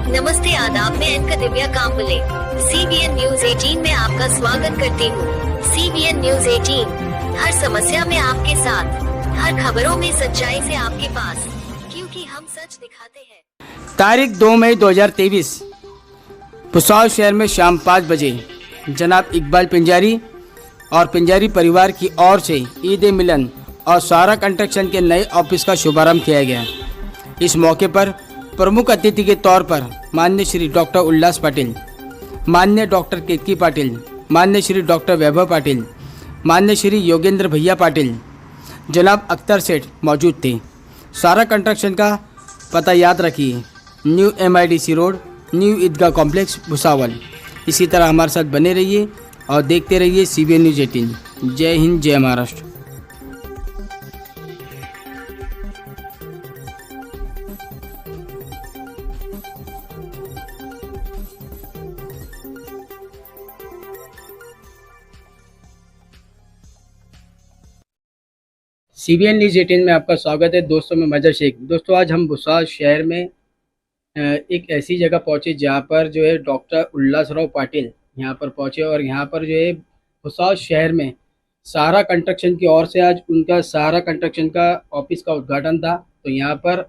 नमस्ते आदाब, मैं anchor Divya Kamble CBN news 18 में आपका स्वागत करती हूँ। CBN न्यूज 18 हर समस्या में आपके साथ, हर खबरों में सच्चाई से आपके पास, क्योंकि हम सच दिखाते हैं। तारीख 2 मई 2023 भुसावल शहर में शाम 5 बजे जनाब इकबाल पिंजारी और पिंजारी परिवार की ओर से ईद मिलन और सारा कंस्ट्रक्शन के नए ऑफिस का शुभारंभ किया गया। इस मौके पर प्रमुख अतिथि के तौर पर माननीय श्री डॉक्टर उल्लास पाटिल, माननीय डॉक्टर केतकी पाटिल, माननीय श्री डॉक्टर वैभव पाटिल, माननीय श्री योगेंद्र भैया पाटिल, जनाब अख्तर सेठ मौजूद थे। सारा कंस्ट्रक्शन का पता याद रखिए, न्यू MIDC रोड, न्यू ईदगाह कॉम्प्लेक्स, भुसावल। इसी तरह हमारे साथ बने रहिए और देखते रहिए CBN न्यूज 18। जय हिंद, जय महाराष्ट्र। CBN न्यूज 18 में आपका स्वागत है। दोस्तों, मैं मजहर शेख। दोस्तों, आज हम भुसावल शहर में एक ऐसी जगह पहुंचे जहां पर जो है डॉक्टर उल्लास राव पाटिल यहां पर पहुंचे और यहां पर जो है भुसावल शहर में सहारा कंस्ट्रक्शन की ओर से आज उनका सहारा कंस्ट्रक्शन का ऑफिस का उद्घाटन था। तो यहां पर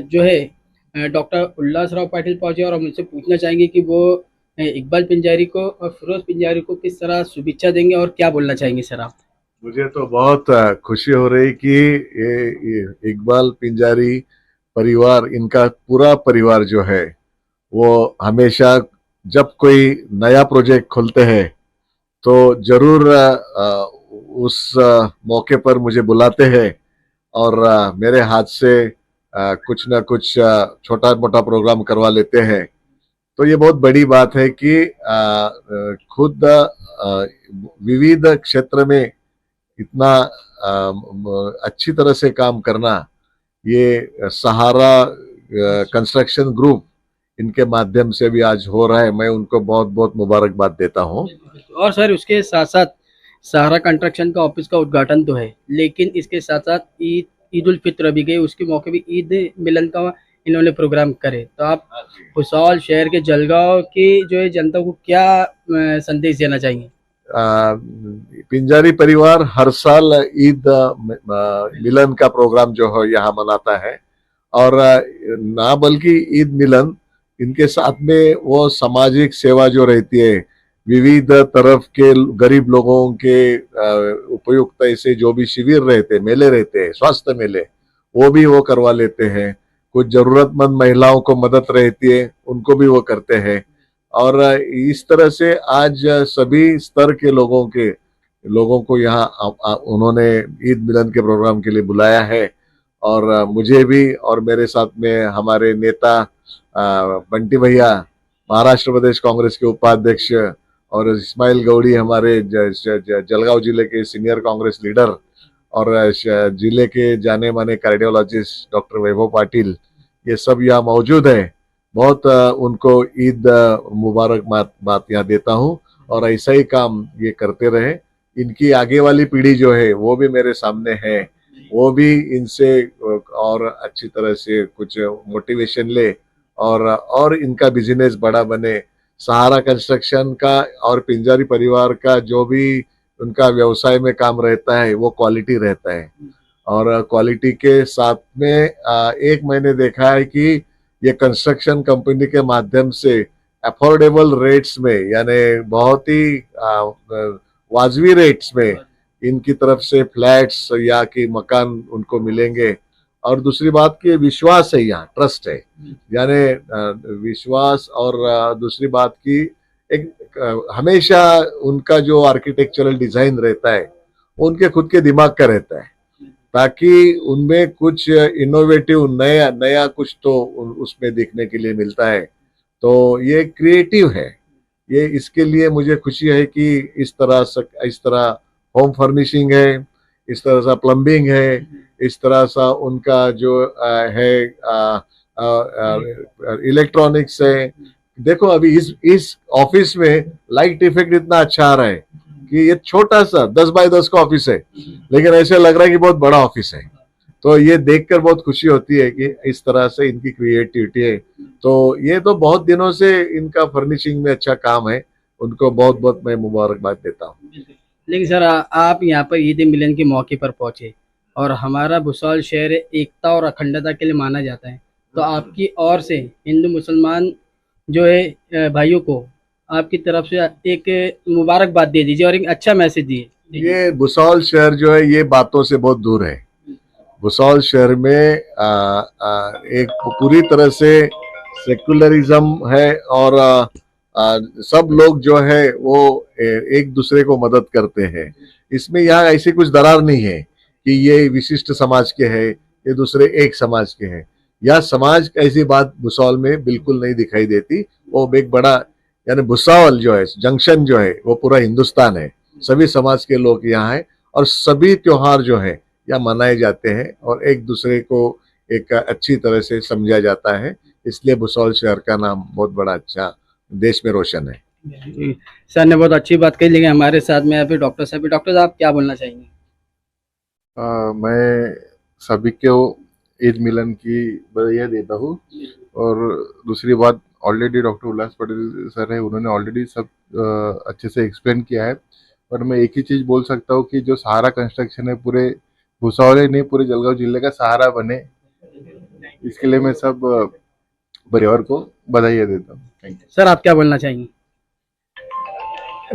जो है डॉक्टर उल्लास राव पाटिल पहुंचे और हम उनसे पूछना चाहेंगे कि वो इकबाल पिंजारी को और फिरोज पिंजारी को किस तरह शुभेच्छा देंगे और क्या बोलना चाहेंगे सर आप। मुझे तो बहुत खुशी हो रही कि ये इकबाल पिंजारी परिवार, इनका पूरा परिवार जो है वो हमेशा जब कोई नया प्रोजेक्ट खोलते हैं तो जरूर उस मौके पर मुझे बुलाते हैं और मेरे हाथ से कुछ ना कुछ छोटा मोटा प्रोग्राम करवा लेते हैं। तो ये बहुत बड़ी बात है कि खुद विविध क्षेत्र में इतना अच्छी तरह से काम करना, ये सहारा कंस्ट्रक्शन ग्रुप इनके माध्यम से भी आज हो रहा है। मैं उनको बहुत बहुत मुबारकबाद देता हूँ। और सर, उसके साथ साथ सहारा कंस्ट्रक्शन का ऑफिस का उद्घाटन तो है, लेकिन इसके साथ साथ ईद उल फित्र भी गई, उसके मौके भी ईद मिलन का इन्होंने प्रोग्राम करे। तो आप भुसावल शहर के जलगांव की जो है जनता को क्या संदेश देना चाहेंगे। पिंजारी परिवार हर साल ईद मिलन का प्रोग्राम जो है यहाँ मनाता है और ना बल्कि ईद मिलन, इनके साथ में वो सामाजिक सेवा जो रहती है, विविध तरफ के गरीब लोगों के उपयुक्त ऐसे जो भी शिविर रहते, मेले रहते हैं, स्वास्थ्य मेले, वो भी वो करवा लेते हैं। कुछ जरूरतमंद महिलाओं को मदद रहती है, उनको भी वो करते हैं। और इस तरह से आज सभी स्तर के लोगों को यहाँ उन्होंने ईद मिलन के प्रोग्राम के लिए बुलाया है। और मुझे भी और मेरे साथ में हमारे नेता बंटी भैया, महाराष्ट्र प्रदेश कांग्रेस के उपाध्यक्ष, और इस्माइल गौड़ी हमारे जलगांव जिले के सीनियर कांग्रेस लीडर, और जिले के जाने माने कार्डियोलॉजिस्ट डॉक्टर वैभव पाटिल, ये सब यहाँ मौजूद है। बहुत उनको ईद मुबारक बात यहाँ देता हूँ और ऐसा ही काम ये करते रहे। इनकी आगे वाली पीढ़ी जो है वो भी मेरे सामने है, वो भी इनसे और अच्छी तरह से कुछ मोटिवेशन ले और इनका बिजनेस बड़ा बने। सहारा कंस्ट्रक्शन का और पिंजारी परिवार का जो भी उनका व्यवसाय में काम रहता है वो क्वालिटी रहता है। और क्वालिटी के साथ में एक मैंने देखा है कि ये कंस्ट्रक्शन कंपनी के माध्यम से अफोर्डेबल रेट्स में, यानी बहुत ही वाजवी रेट्स में इनकी तरफ से फ्लैट्स या कि मकान उनको मिलेंगे। और दूसरी बात की विश्वास है, यहाँ ट्रस्ट है, यानी विश्वास। और दूसरी बात की एक हमेशा उनका जो आर्किटेक्चरल डिजाइन रहता है उनके खुद के दिमाग का रहता है, ताकि उनमें कुछ इनोवेटिव नया कुछ तो उसमें देखने के लिए मिलता है। तो ये क्रिएटिव है। ये इसके लिए मुझे खुशी है कि इस तरह होम फर्निशिंग है, इस तरह सा प्लम्बिंग है, इस तरह सा उनका जो है इलेक्ट्रॉनिक्स है। देखो अभी इस ऑफिस में लाइट इफेक्ट इतना अच्छा आ रहा है कि ये छोटा सा 10 बाय 10 का ऑफिस है, लेकिन ऐसे लग रहा है कि बहुत बड़ा ऑफिस है। तो ये देखकर बहुत खुशी होती है कि इस तरह से इनकी क्रिएटिविटी है। तो ये तो बहुत दिनों से इनका फर्निशिंग में अच्छा काम है, उनको बहुत बहुत मैं मुबारकबाद देता हूँ। लेकिन सर आप यहाँ पर ईद मिलन के मौके पर पहुंचे और हमारा भुसावल शहर एकता और अखंडता के लिए माना जाता है, तो आपकी ओर से हिंदू मुसलमान जो है भाइयों को आपकी तरफ से एक मुबारकबाद दे दीजिए और एक अच्छा मैसेज दिए। ये भुसावल शहर जो है ये बातों से बहुत दूर है। भुसावल शहर में एक पूरी तरह से सेकुलरिज्म है और सब लोग जो है वो एक दूसरे को मदद करते हैं। इसमें यहाँ ऐसी कुछ दरार नहीं है कि ये विशिष्ट समाज के हैं, ये दूसरे एक समाज के हैं। यह समाज ऐसी बात भुसावल में बिल्कुल नहीं दिखाई देती। वो एक बड़ा यानी भुसावल जो है जंक्शन जो है वो पूरा हिंदुस्तान है, सभी समाज के लोग यहाँ हैं और सभी त्योहार जो है यहाँ मनाए जाते हैं और एक दूसरे को एक अच्छी तरह से समझा जाता है। इसलिए भुसावल शहर का नाम बहुत बड़ा अच्छा देश में रोशन है। सर ने बहुत अच्छी बात कही, लेकिन हमारे साथ में अभी डॉक्टर साहब, डॉक्टर साहब क्या बोलना चाहेंगे? मैं सभी को ईद मिलन की बधाई देता हूँ। और दूसरी बात, ऑलरेडी डॉक्टर उल्लास पटेल सर है, उन्होंने ऑलरेडी सब अच्छे से एक्सप्लेन किया है। और मैं एक ही चीज़ बोल सकता हूँ कि जो सहारा कंस्ट्रक्शन है पूरे भुसावल नहीं पूरे जलगांव जिले का सहारा बने, इसके लिए मैं सब परिवार को बधाई देता हूँ। Thank you. सर आप क्या बोलना चाहेंगे?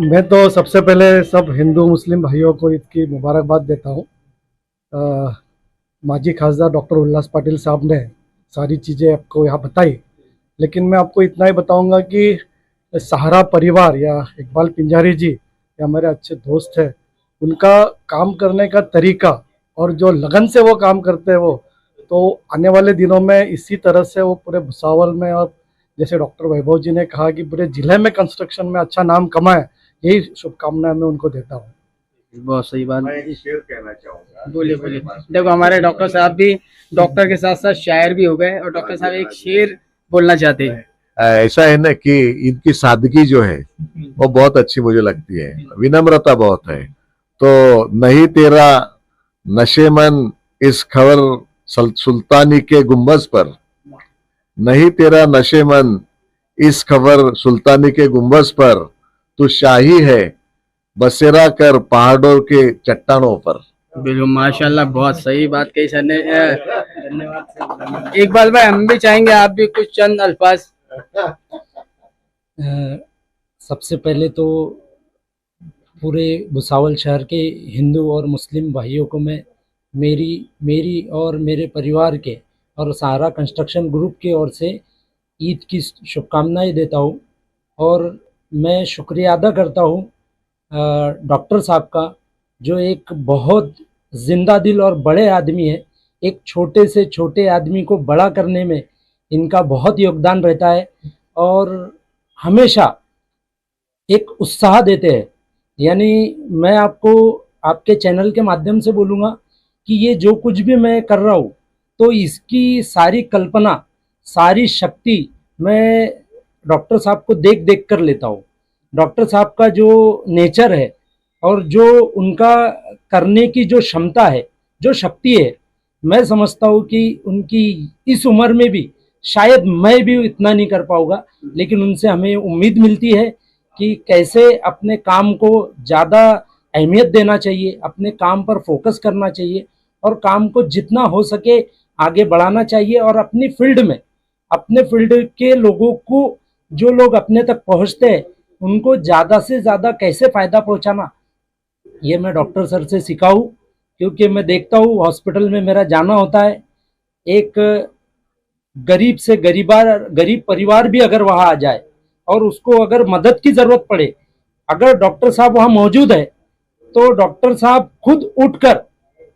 मैं तो सबसे पहले सब हिंदू मुस्लिम भाइयों को ईद की मुबारकबाद देता हूँ। माजी खासदार डॉक्टर उल्लास पाटिल साहब ने सारी चीज़ें आपको यहाँ बताई, लेकिन मैं आपको इतना ही बताऊंगा कि सहारा परिवार या इकबाल पिंजारी जी या मेरे अच्छे दोस्त हैं, उनका काम करने का तरीका और जो लगन से वो काम करते हैं वो तो आने वाले दिनों में इसी तरह से वो पूरे भुसावल में और जैसे डॉक्टर वैभव जी ने कहा कि पूरे जिले में कंस्ट्रक्शन में अच्छा नाम कमाए, यही शुभकामनाएं मैं उनको देता हूँ। बहुत सही बात। मैं एक शेर कहना चाहूंगा। बोलिए बोलिए। देखो हमारे डॉक्टर साहब भी डॉक्टर के साथ साथ शायर भी हो गए और डॉक्टर साहब एक शेर बोलना चाहते हैं। ऐसा है ना कि इनकी सादगी जो है वो बहुत अच्छी मुझे लगती है, विनम्रता बहुत है। तो नहीं तेरा नशेमन इस खबर सुल्तानी के गुंबज पर, नहीं तेरा नशेमन इस खबर सुल्तानी के गुंबज पर, तू शाही है बसेरा कर पहाड़ों के चट्टानों पर। बिल्कुल माशाल्लाह, बहुत सही बात कही सर ने। धन्यवाद। इकबाल भाई हम भी चाहेंगे आप भी कुछ चंद अल्फाज। सबसे पहले तो पूरे भुसावल शहर के हिंदू और मुस्लिम भाइयों को मैं मेरी और मेरे परिवार के और सहारा कंस्ट्रक्शन ग्रुप की ओर से ईद की शुभकामनाएं देता हूँ। और मैं शुक्रिया अदा करता हूँ डॉक्टर साहब का, जो एक बहुत जिंदा दिल और बड़े आदमी है। एक छोटे से छोटे आदमी को बड़ा करने में इनका बहुत योगदान रहता है और हमेशा एक उत्साह देते हैं। यानी मैं आपको आपके चैनल के माध्यम से बोलूँगा कि ये जो कुछ भी मैं कर रहा हूँ तो इसकी सारी कल्पना, सारी शक्ति मैं डॉक्टर साहब को देख देख कर लेता हूँ। डॉक्टर साहब का जो नेचर है और जो उनका करने की जो क्षमता है, जो शक्ति है, मैं समझता हूँ कि उनकी इस उम्र में भी शायद मैं भी इतना नहीं कर पाऊँगा, लेकिन उनसे हमें उम्मीद मिलती है कि कैसे अपने काम को ज़्यादा अहमियत देना चाहिए, अपने काम पर फोकस करना चाहिए और काम को जितना हो सके आगे बढ़ाना चाहिए। और अपनी फील्ड में, अपने फील्ड के लोगों को, जो लोग अपने तक पहुँचते हैं, उनको ज़्यादा से ज़्यादा कैसे फ़ायदा पहुँचाना, ये मैं डॉक्टर सर से सीखा हूँ। क्योंकि मैं देखता हूँ हॉस्पिटल में मेरा जाना होता है, एक गरीब से गरीब परिवार भी अगर वहाँ आ जाए और उसको अगर मदद की ज़रूरत पड़े, अगर डॉक्टर साहब वहाँ मौजूद है तो डॉक्टर साहब खुद उठकर,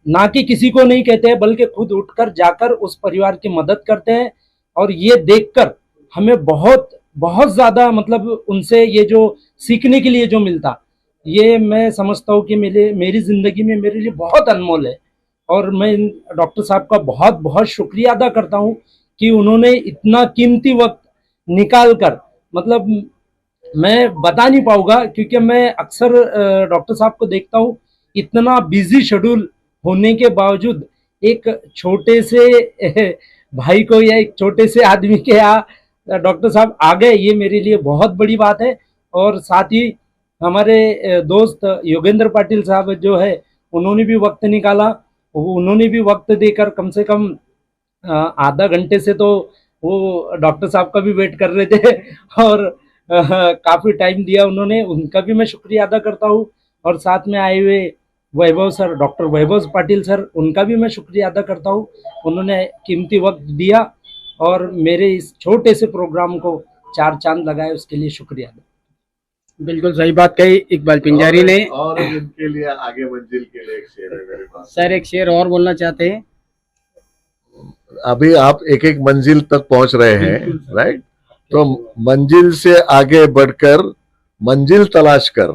ना कि किसी को नहीं कहते हैं, बल्कि खुद उठकर जाकर उस परिवार की मदद करते हैं। और ये देखकर हमें बहुत बहुत ज़्यादा मतलब उनसे ये जो सीखने के लिए जो मिलता, ये मैं समझता हूँ कि मेरी ज़िंदगी में मेरे लिए बहुत अनमोल है। और मैं डॉक्टर साहब का बहुत बहुत शुक्रिया अदा करता हूँ कि उन्होंने इतना कीमती वक्त निकाल कर, मतलब मैं बता नहीं पाऊँगा, क्योंकि मैं अक्सर डॉक्टर साहब को देखता हूँ इतना बिजी शेड्यूल होने के बावजूद एक छोटे से भाई को या एक छोटे से आदमी के यहाँ डॉक्टर साहब आ गए, ये मेरे लिए बहुत बड़ी बात है। और साथ ही हमारे दोस्त योगेंद्र पाटिल साहब जो है, उन्होंने भी वक्त निकाला, उन्होंने भी वक्त देकर कम से कम आधा घंटे से तो वो डॉक्टर साहब का भी वेट कर रहे थे और काफ़ी टाइम दिया उन्होंने, उनका भी मैं शुक्रिया अदा करता हूँ। और साथ में आए हुए वैभव सर, डॉक्टर वैभव पाटिल सर, उनका भी मैं शुक्रिया अदा करता हूँ। उन्होंने कीमती वक्त दिया और मेरे इस छोटे से प्रोग्राम को 4 चांद लगाए, उसके लिए शुक्रिया अदा। बिल्कुल सही बात कही इकबाल पिंजारी ने। और इनके लिए आगे मंजिल के लिए एक शेर है मेरे पास। सर एक शेर और बोलना चाहते हैं? अभी आप एक एक मंजिल तक पहुंच रहे हैं, राइट? तो मंजिल से आगे बढ़कर मंजिल तलाश कर,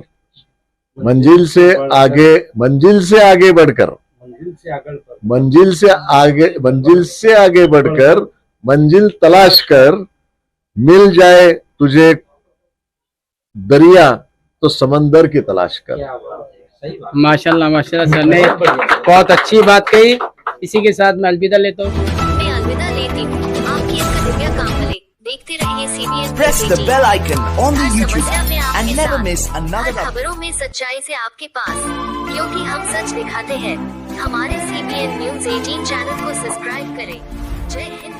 मंजिल से आगे बढ़कर, मंजिल से आगे बढ़कर मंजिल तलाश कर, मिल जाए तुझे दरिया तो समंदर की तलाश कर। माशाल्लाह माशाल्लाह, सर ने बहुत अच्छी बात कही। इसी के साथ मैं अलविदा लेता हूँ। मैं अलविदा लेती हूँ। आपकी एक दिव्या कांबले। देखते रहिए CBN Press the bell icon on the her YouTube समस्या में app आपके and never साथ। miss another हर खबरों में सच्चाई से आपके पास, क्योंकि हम सच दिखाते हैं। हमारे CBN News 18 चैनल को सब्सक्राइब करें। जय हिंद।